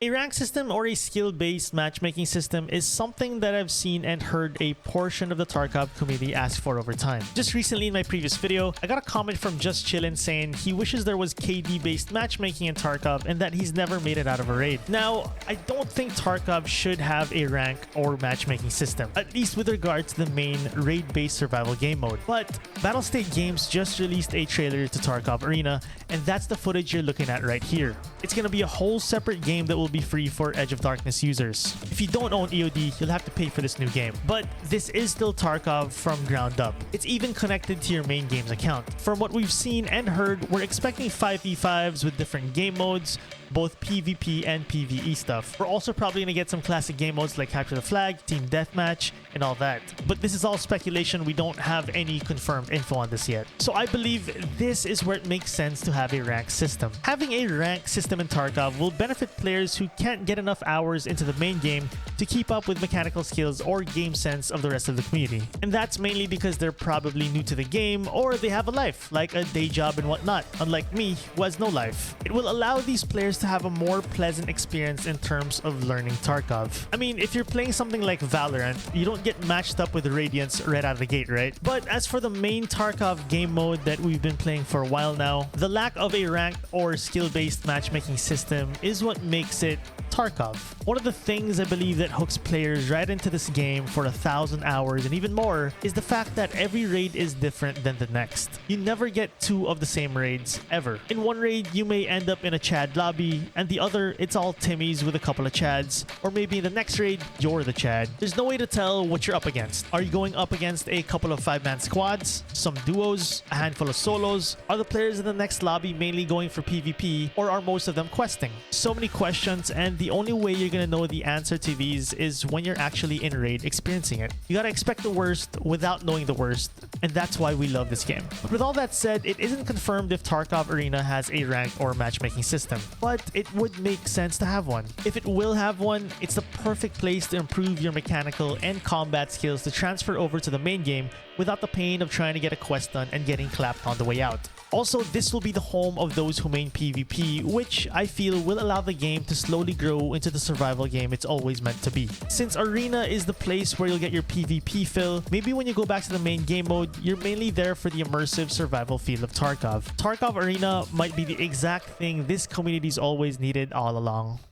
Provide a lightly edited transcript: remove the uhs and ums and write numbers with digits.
A rank system or a skill-based matchmaking system is something that I've seen and heard a portion of the Tarkov community ask for over time. Just recently in my previous video, I got a comment from Just Chillin' saying he wishes there was KD-based matchmaking in Tarkov and that he's never made it out of a raid. Now, I don't think Tarkov should have a rank or matchmaking system, at least with regard to the main raid-based survival game mode. But Battlestate Games just released a trailer to Tarkov Arena, and that's the footage you're looking at right here. It's gonna be a whole separate game that will be free for Edge of Darkness users. If you don't own EOD, you'll have to pay for this new game. But this is still Tarkov from ground up. It's even connected to your main game's account. From what we've seen and heard, we're expecting 5v5s with different game modes, both PvP and PvE stuff. We're also probably gonna get some classic game modes like Capture the Flag, Team Deathmatch, and all that. But this is all speculation. We don't have any confirmed info on this yet. So I believe this is where it makes sense to have a rank system. Having a rank system in Tarkov will benefit players who can't get enough hours into the main game to keep up with mechanical skills or game sense of the rest of the community. And that's mainly because they're probably new to the game or they have a life, like a day job and whatnot, unlike me, who has no life. It will allow these players to have a more pleasant experience in terms of learning Tarkov. I mean, if you're playing something like Valorant, you don't get matched up with Radiants right out of the gate, right? But as for the main Tarkov game mode that we've been playing for a while now, the lack of a ranked or skill-based matchmaking system is what makes it Tarkov. One of the things I believe that hooks players right into this game for 1,000 hours and even more is the fact that every raid is different than the next. You never get two of the same raids, ever. In one raid, you may end up in a Chad lobby, and the other, it's all Timmys with a couple of Chads. Or maybe in the next raid, you're the Chad. There's no way to tell what you're up against. Are you going up against a couple of 5-man squads, some duos, a handful of solos? Are the players in the next lobby mainly going for PvP, or are most of them questing? So many questions, and the only way you're gonna know the answer to these is when you're actually in raid experiencing it. You gotta expect the worst without knowing the worst, and that's why we love this game. But with all that said, it isn't confirmed if Tarkov Arena has a rank or matchmaking system, but it would make sense to have one. If it will have one, it's the perfect place to improve your mechanical and combat skills to transfer over to the main game without the pain of trying to get a quest done and getting clapped on the way out. Also, this will be the home of those who main PvP, which I feel will allow the game to slowly grow into the survival game it's always meant to be. Since Arena is the place where you'll get your PvP fill, maybe when you go back to the main game mode, you're mainly there for the immersive survival feel of Tarkov. Tarkov Arena might be the exact thing this community's always needed all along.